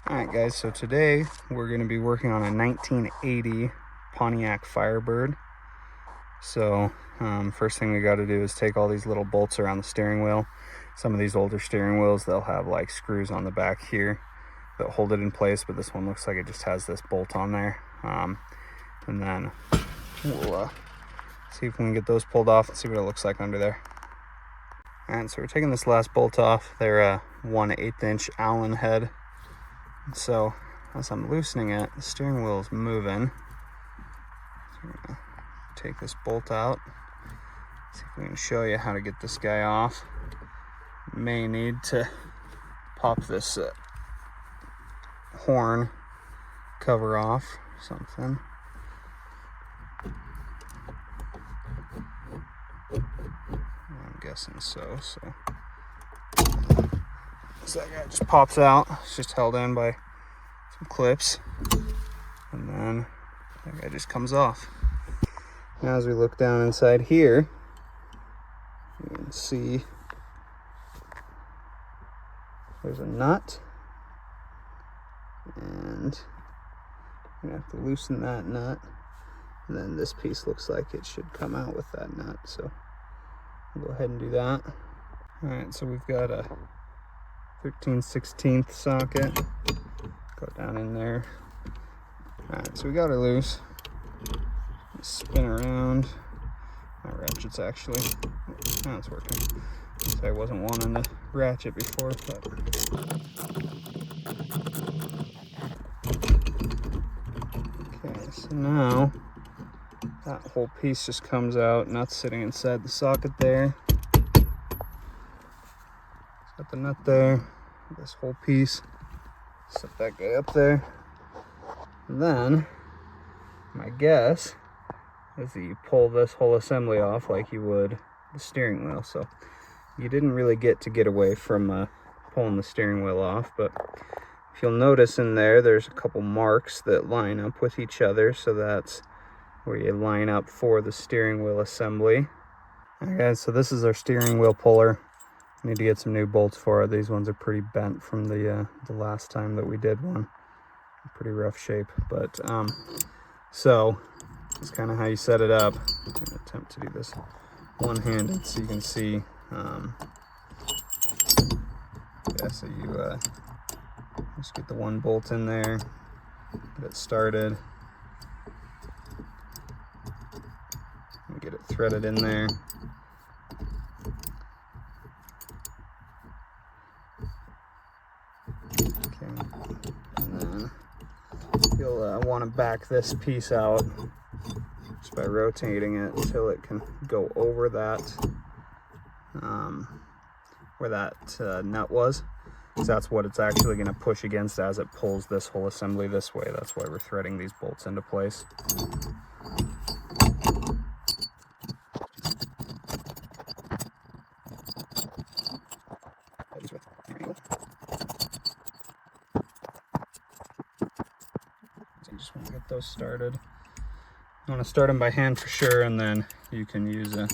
Alright guys, so today we're going to be working on a 1980 Pontiac Firebird. So first thing we got to do is take all these little bolts around the steering wheel. Some of these older steering wheels, they'll have like screws on the back here that hold it in place, but this one looks like it just has this bolt on there. And then we'll see if we can get those pulled off and see what it looks like under there. Alright, so we're taking this last bolt off. They're a 1/8 inch Allen head. So as I'm loosening it, the steering wheel is moving. So we're gonna take this bolt out. See if we can show you how to get this guy off. You may need to pop this horn cover off or something. I'm guessing so. So that guy just pops out. It's just held in by some clips, and then that guy just comes off. Now as we look down inside here, you can see there's a nut, and you're gonna have to loosen that nut, and then this piece looks like it should come out with that nut, so we'll go ahead and do that. All right, so we've got a 13/16 socket. Go down in there. Alright, so we got her loose. Spin around. My ratchet's actually, now it's working. So I wasn't wanting to ratchet before, but. Okay, so now that whole piece just comes out, nut's sitting inside the socket there. Got the nut there, this whole piece, set that guy up there. And then my guess is that you pull this whole assembly off like you would the steering wheel. So you didn't really get away from pulling the steering wheel off, but if you'll notice in there's a couple marks that line up with each other, so that's where you line up for the steering wheel assembly. Okay, so this is our steering wheel puller. Need to get some new bolts for it. These ones are pretty bent from the last time that we did one. Pretty rough shape, but so it's kind of how you set it up. I'm gonna attempt to do this one-handed so you can see. Yeah, so you just get the one bolt in there, get it started, and get it threaded in there. You'll want to back this piece out just by rotating it until it can go over that, where that nut was. So that's what it's actually going to push against as it pulls this whole assembly this way. That's why we're threading these bolts into place. So you just want to get those started. You want to start them by hand for sure, and then you can use a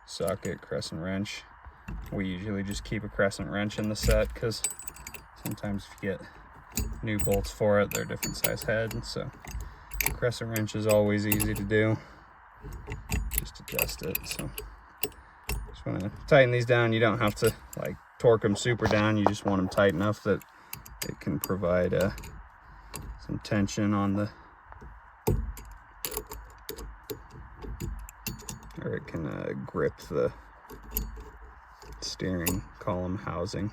socket, crescent wrench. We usually just keep a crescent wrench in the set because sometimes if you get new bolts for it, they're different size head, and so crescent wrench is always easy to do. Just adjust it. So just want to tighten these down. You don't have to like torque them super down. You just want them tight enough that it can provide some tension on the, or it can grip the steering column housing.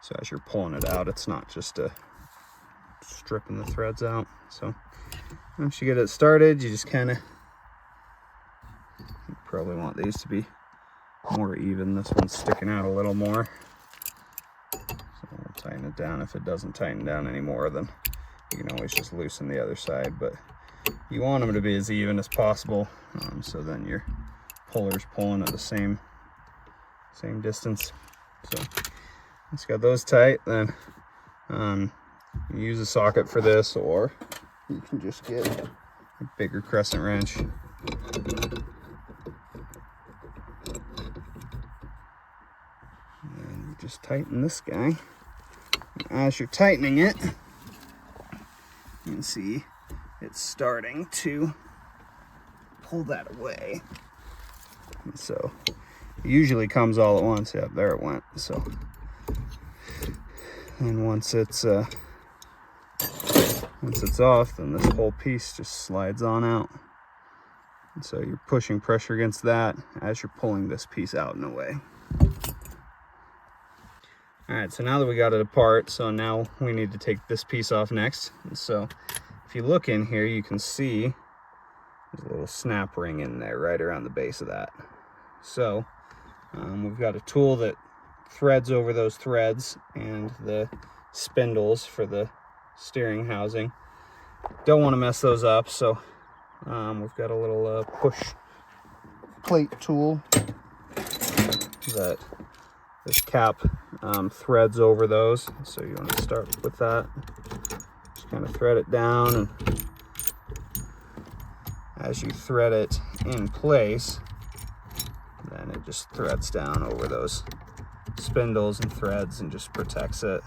So as you're pulling it out, it's not just stripping the threads out. So once you get it started, you just kind of, you probably want these to be more even. This one's sticking out a little more. So we'll tighten it down. If it doesn't tighten down anymore, then you can always just loosen the other side, but you want them to be as even as possible, so then your puller's pulling at the same distance. So once you got those tight, then you use a socket for this, or you can just get a bigger crescent wrench. And you just tighten this guy As you're tightening it, you can see it's starting to pull that away. And so it usually comes all at once. Yep, there it went. So, and once it's off, then this whole piece just slides on out. And so you're pushing pressure against that as you're pulling this piece out and away. All right, so now that we got it apart, so now we need to take this piece off next. And so if you look in here, you can see there's a little snap ring in there right around the base of that. So we've got a tool that threads over those threads and the spindles for the steering housing. Don't want to mess those up, so we've got a little push plate tool that this cap threads over those. So you want to start with that. Just kind of thread it down, and as you thread it in place, then it just threads down over those spindles and threads and just protects it,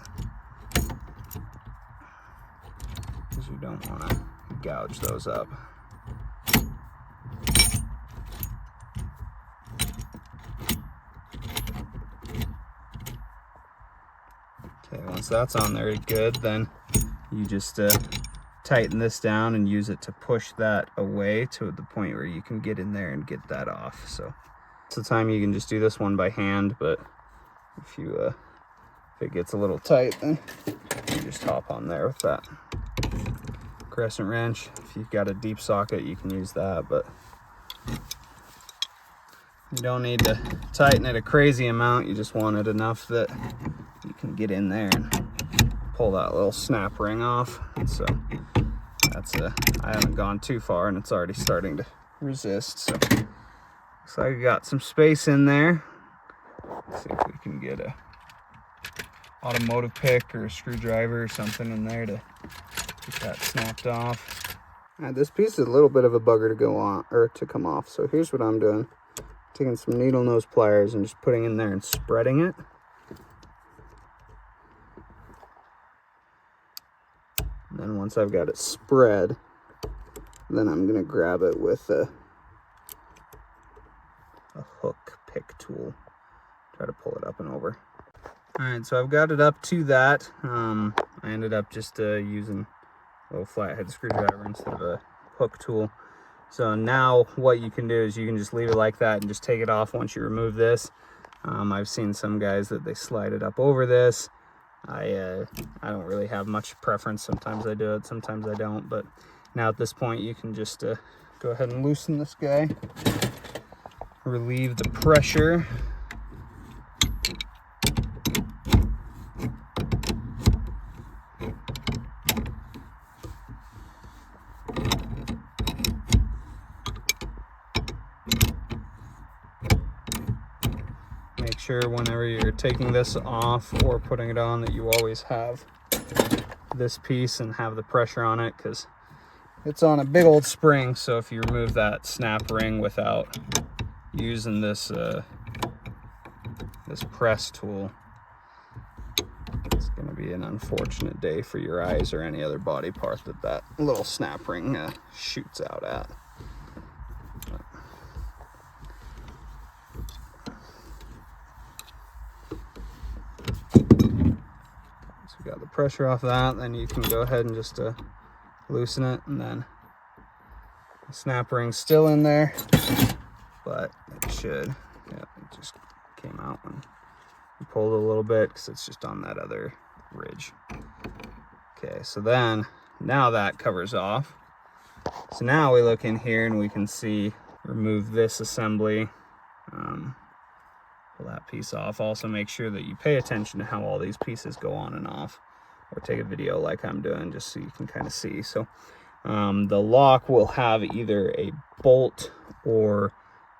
because you don't want to gouge those up. Okay, once that's on there good, then you just tighten this down and use it to push that away to the point where you can get in there and get that off. So most of the time you can just do this one by hand, but if it gets a little tight, then you just hop on there with that crescent wrench. If you've got a deep socket, you can use that, but you don't need to tighten it a crazy amount. You just want it enough that you can get in there and pull that little snap ring off. And so that's I haven't gone too far, and it's already starting to resist. So looks like we got some space in there. Let's see if we can get a automotive pick or a screwdriver or something in there to get that snapped off. This piece is a little bit of a bugger to go on, or to come off. So here's what I'm doing. Taking some needle nose pliers and just putting in there and spreading it. And then once I've got it spread, then I'm gonna grab it with a hook pick tool. Try to pull it up and over. All right, so I've got it up to that. I ended up just using a little flathead screwdriver instead of a hook tool. So now what you can do is you can just leave it like that and just take it off once you remove this. I've seen some guys that they slide it up over this. I don't really have much preference. Sometimes I do it, sometimes I don't. But now at this point, you can just go ahead and loosen this guy, relieve the pressure. Make sure whenever you're taking this off or putting it on that you always have this piece and have the pressure on it, because it's on a big old spring. So if you remove that snap ring without using this this press tool, it's going to be an unfortunate day for your eyes or any other body part that little snap ring shoots out at. Got the pressure off that, then you can go ahead and just loosen it, and then the snap ring's still in there, but it should, yep, it just came out when you pulled a little bit because it's just on that other ridge. Okay, so then now that covers off. So now we look in here and we can see, remove this assembly, pull that piece off. Also make sure that you pay attention to how all these pieces go on and off, or take a video like I'm doing just so you can kind of see. So the lock will have either a bolt or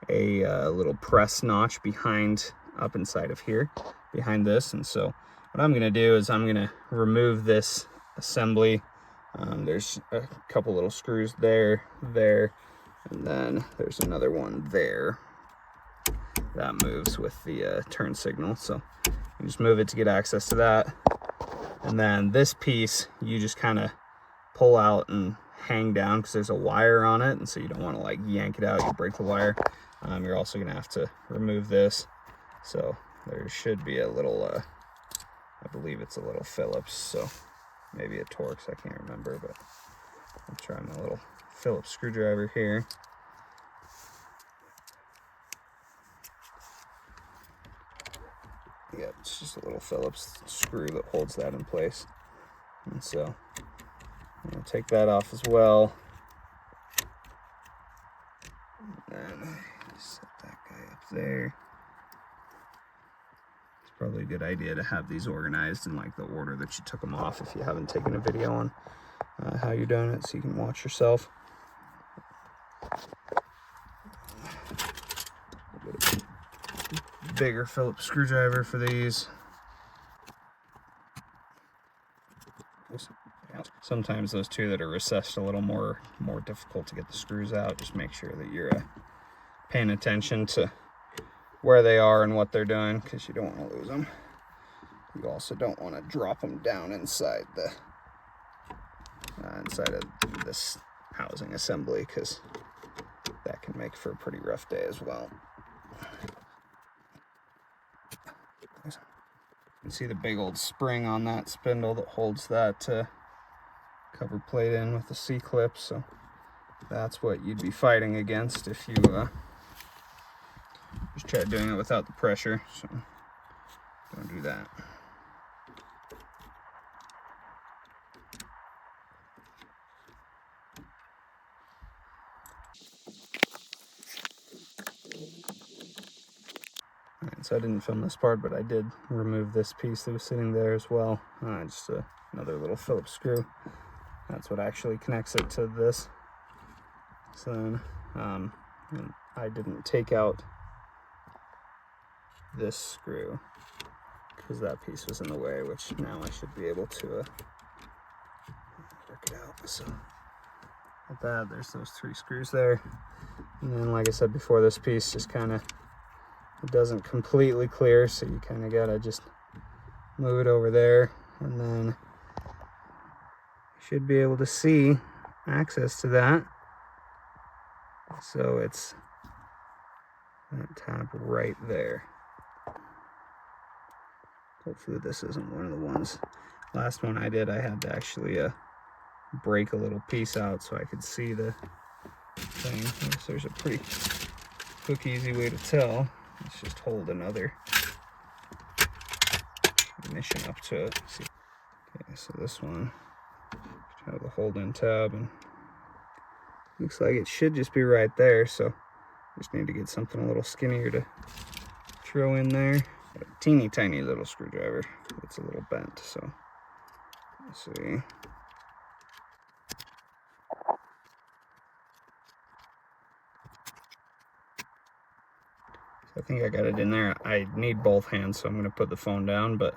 a little press notch behind, up inside of here, behind this. And so what I'm gonna do is I'm gonna remove this assembly. There's a couple little screws there, and then there's another one there. That moves with the turn signal, so you just move it to get access to that. And then this piece, you just kind of pull out and hang down because there's a wire on it, and so you don't want to like yank it out, you break the wire. You're also going to have to remove this. So there should be a little, I believe it's a little Phillips, so maybe a Torx, I can't remember, but I'll try my little Phillips screwdriver here. Yeah, it's just a little Phillips screw that holds that in place. And so I'm going to take that off as well. And then set that guy up there. It's probably a good idea to have these organized in like the order that you took them off if you haven't taken a video on how you're doing it, so you can watch yourself. A bigger Phillips screwdriver for these. Sometimes those two that are recessed a little more difficult to get the screws out. Just make sure that you're paying attention to where they are and what they're doing, because you don't want to lose them. You also don't want to drop them down inside the inside of this housing assembly, because that can make for a pretty rough day as well. You can see the big old spring on that spindle that holds that cover plate in with the C-clip, so that's what you'd be fighting against if you just try doing it without the pressure, so don't do that. Alright, so I didn't film this part, but I did remove this piece that was sitting there as well. Just another little Phillips screw. That's what actually connects it to this. So then, and I didn't take out this screw because that piece was in the way, which now I should be able to work it out. So like that, there's those 3 screws there. And then, like I said before, this piece just kind of, it doesn't completely clear, so you kind of gotta just move it over there, and then you should be able to see access to that. So it's that tab right there. Hopefully this isn't one of the ones. Last one I did, I had to actually break a little piece out so I could see the thing. So there's a pretty quick, easy way to tell. Let's just hold another ignition up to it. See. Okay, so this one, have the hold-in tab, and looks like it should just be right there. So just need to get something a little skinnier to throw in there. Got a teeny tiny little screwdriver that's a little bent. So let's see. I think I got it in there. I need both hands, so I'm going to put the phone down, but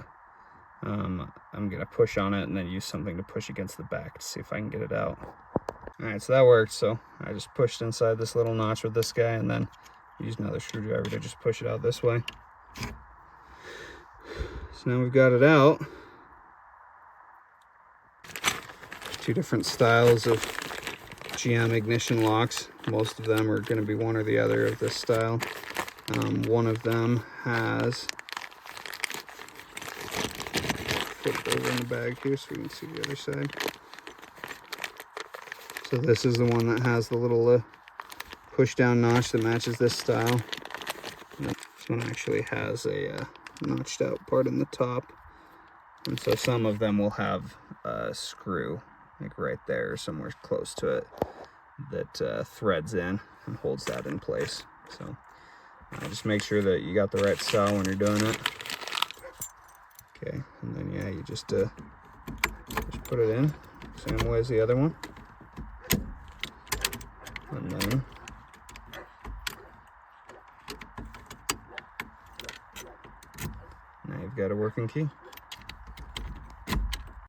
I'm going to push on it and then use something to push against the back to see if I can get it out. Alright, so that worked. So I just pushed inside this little notch with this guy, and then used another screwdriver to just push it out this way. So now we've got it out. 2 different styles of GM ignition locks. Most of them are going to be one or the other of this style. One of them has, flip it over in the bag here so we can see the other side. So this is the one that has the little push down notch that matches this style. And this one actually has a notched out part in the top. And so some of them will have a screw like right there or somewhere close to it that threads in and holds that in place. So just make sure that you got the right style when you're doing it. Okay, and then yeah, you just put it in, same way as the other one. And then now you've got a working key.